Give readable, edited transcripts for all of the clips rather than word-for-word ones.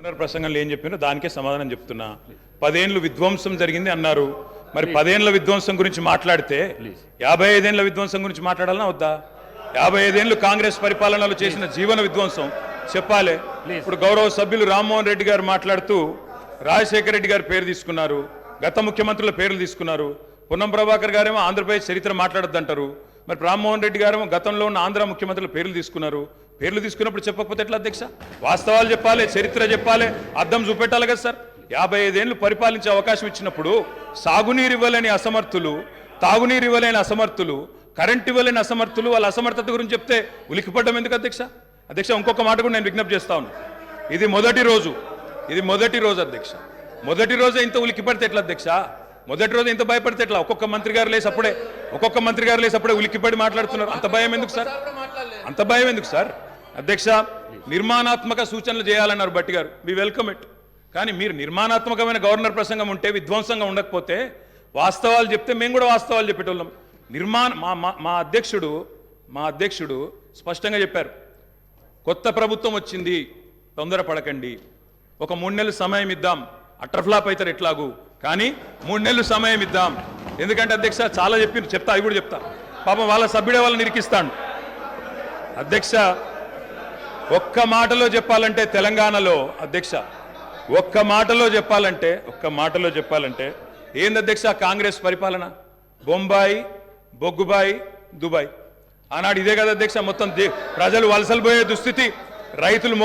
Governor ప్రసంగంలో ఏం చెప్పినో దానికే సమాధానం చెప్తున్నా. 10 ఏళ్ళు విధ్వంసం జరిగింది అన్నారు. మరి 10 ఏళ్ల విధ్వంసం గురించి మాట్లాడితే 55 ఏళ్ల విధ్వంసం గురించి మాట్లాడాలన్నా వద్దా? 55 ఏళ్ళు కాంగ్రెస్ పరిపాలనలో చేసిన జీవన విధ్వంసం చెప్పాలి. ఇప్పుడు గౌరవ సభ్యులు రామ్మోహన్ రెడ్డి గారు మాట్లాడుతూ రాజశేఖర రెడ్డి గారి పేరు తీసుకున్నారు, గత ముఖ్యమంత్రుల పేర్లు తీసుకున్నారు. పొన్నం ప్రభాకర్ గారేమో ఆంధ్రప్రదేశ్ చరిత్ర మాట్లాడొద్దంటారు. మరి రామ్మోహన్ రెడ్డి గారేమో గతంలో ఉన్న ఆంధ్ర ముఖ్యమంత్రుల పేర్లు తీసుకున్నారు. పేర్లు తీసుకున్నప్పుడు చెప్పకపోతే ఎట్లా అధ్యక్ష? వాస్తవాలు చెప్పాలి, చరిత్ర చెప్పాలి, అర్థం చూపెట్టాలి కదా సార్. 55 ఏళ్ళు పరిపాలించే అవకాశం ఇచ్చినప్పుడు సాగునీరు ఇవ్వలేని అసమర్థులు, తాగునీరు ఇవ్వలేని అసమర్థులు, కరెంట్ ఇవ్వలేని అసమర్థులు, వాళ్ళ అసమర్థత గురించి చెప్తే ఉలికిపడ్డం ఎందుకు అధ్యక్ష? అధ్యక్ష ఇంకొక మాట కూడా నేను విజ్ఞప్తి చేస్తా ఉన్నాను. ఇది మొదటి రోజు అధ్యక్ష. మొదటి రోజే ఇంత ఉలికిపడితే ఎట్లా అధ్యక్ష? మొదటి రోజు ఇంత భయపడితే ఎట్లా? ఒక్కొక్క మంత్రి గారు లేసి అప్పుడే ఉలికిపడి మాట్లాడుతున్నారు. అంత భయం ఎందుకు సార్? అంత భయం ఎందుకు సార్? అధ్యక్ష, నిర్మాణాత్మక సూచనలు చేయాలన్నారు భట్టి గారు, వి వెల్కమ్ ఇట్. కానీ మీరు నిర్మాణాత్మకమైన గవర్నర్ ప్రసంగం ఉంటే, విధ్వంసంగా ఉండకపోతే, వాస్తవాలు చెప్తే మేము కూడా వాస్తవాలు చెప్పేటోళ్ళం. మా అధ్యక్షుడు స్పష్టంగా చెప్పారు, కొత్త ప్రభుత్వం వచ్చింది, తొందరపడకండి, ఒక 3 నెలలు సమయం ఇద్దాం, అట్రఫ్లాప్ అవుతారు ఎట్లాగూ, కానీ 3 నెలలు సమయం ఇద్దాం. ఎందుకంటే అధ్యక్ష చాలా చెప్తా, అవి కూడా చెప్తా. పాపం వాళ్ళ సభ్యుడే వాళ్ళని నిరికిస్తాడు. అధ్యక్ష, ఒక్క మాటలో చెప్పాలంటే తెలంగాణలో అధ్యక్ష, ఒక్క మాటలో చెప్పాలంటే ఏంది అధ్యక్ష కాంగ్రెస్ పరిపాలన? బొంబాయి, బొగ్గుబాయి, దుబాయ్. ఆనాడు ఇదే కదా అధ్యక్ష. మొత్తం ప్రజలు వలసలు పోయే దుస్థితి, రైతులు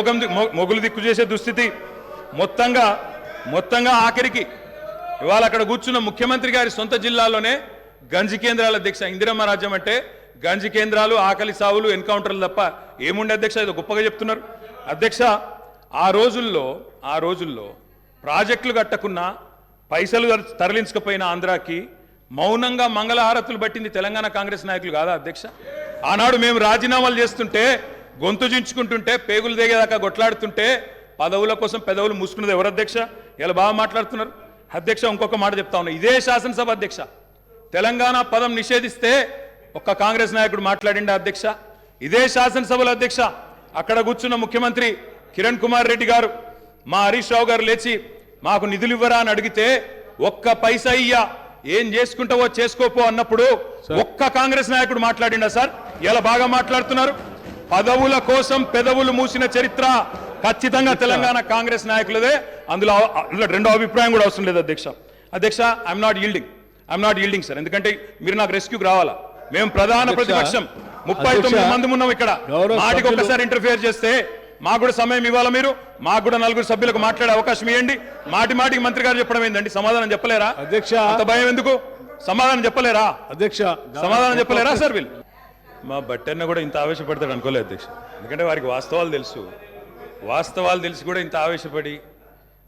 మొగులు దిక్కు చేసే దుస్థితి, మొత్తంగా ఆఖరికి ఇవాళ అక్కడ కూర్చున్న ముఖ్యమంత్రి గారి సొంత జిల్లాలోనే గంజి కేంద్రాలు అధ్యక్ష. ఇందిరమ్మ రాజ్యం అంటే గంజి కేంద్రాలు, ఆకలి సావులు, ఎన్కౌంటర్లు తప్ప ఏముండే అధ్యక్ష? ఇది గొప్పగా చెప్తున్నారు అధ్యక్ష. ఆ రోజుల్లో ప్రాజెక్టులు కట్టకున్నా, పైసలు తరలించకపోయినా ఆంధ్రాకి మౌనంగా మంగళహారతులు పట్టింది తెలంగాణ కాంగ్రెస్ నాయకులు కాదా అధ్యక్ష? ఆనాడు మేము రాజీనామాలు చేస్తుంటే, గొంతు చించుకుంటుంటే, పేగులు దిగేదాకా కొట్లాడుతుంటే, పదవుల కోసం పెదవులు మూసుకున్నది ఎవరు అధ్యక్ష? ఇలా బాగా మాట్లాడుతున్నారు అధ్యక్ష. ఇంకొక మాట చెప్తా ఉన్నా, ఇదే శాసనసభ అధ్యక్ష, తెలంగాణ పదం నిషేధిస్తే ఒక్క కాంగ్రెస్ నాయకుడు మాట్లాడిండా అధ్యక్ష? ఇదే శాసనసభలో అధ్యక్ష, అక్కడ కూర్చున్న ముఖ్యమంత్రి కిరణ్ కుమార్ రెడ్డి గారు, మా హరీష్ రావు గారు లేచి మాకు నిధులు ఇవ్వరా అని అడిగితే, ఒక్క పైసా ఇయ్యా, ఏం చేసుకుంటావో చేసుకోపో అన్నప్పుడు ఒక్క కాంగ్రెస్ నాయకుడు మాట్లాడిండా సార్? ఇలా బాగా మాట్లాడుతున్నారు. పదవుల కోసం పెదవులు మూసిన చరిత్ర ఖచ్చితంగా తెలంగాణ కాంగ్రెస్ నాయకులదే. అందులో రెండో అభిప్రాయం కూడా అవసరం లేదు అధ్యక్ష. I'm not yielding sir. ఎందుకంటే మీరు నాకు రెస్క్యూకి రావాలా. మేము ప్రధాన ప్రతిపక్షం, 39 మంది ఉన్నాం ఇక్కడ. మాటికి ఒక్కసారి ఇంటర్ఫియర్ చేస్తే మాకు కూడా సమయం ఇవ్వాలా. మీరు మాకు కూడా 4 సభ్యులకు మాట్లాడే అవకాశం ఇవ్వండి. మాటికి మంత్రి గారు చెప్పడం ఏంటండి? సమాధానం చెప్పలేరా అధ్యక్ష? అంత భయం ఎందుకు? సమాధానం చెప్పలేరా అధ్యక్ష? సమాధానం చెప్పలేరా సార్? వీళ్ళు మా బట్టన్న కూడా ఇంత ఆవేశపడతాడు అనుకోలేదు అధ్యక్ష. ఎందుకంటే వారికి వాస్తవాలు తెలిసి కూడా ఇంత ఆవేశపడి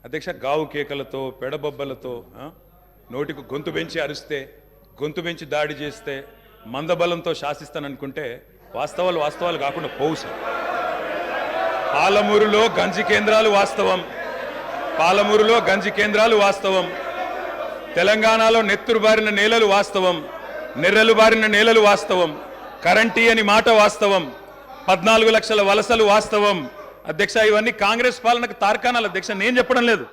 అధ్యక్ష, గావు కేకలతో, పెడబొబ్బలతో, నోటికి గొంతు పెంచి అరిస్తే, గొంతు పెంచి దాడి చేస్తే, మందబలంతో శాసిస్తాననుకుంటే వాస్తవాలు కాకుండా పోవు సార్. పాలమూరులో గంజి కేంద్రాలు వాస్తవం, తెలంగాణలో నెత్తురు బారిన నేలలు వాస్తవం, నెర్రలు బారిన నేలలు వాస్తవం, కరెంటీ అని మాట వాస్తవం, 14 లక్షల వలసలు వాస్తవం అధ్యక్ష. ఇవన్నీ కాంగ్రెస్ పాలనకు తార్కాణాలు అధ్యక్ష, నేను చెప్పడం లేదు.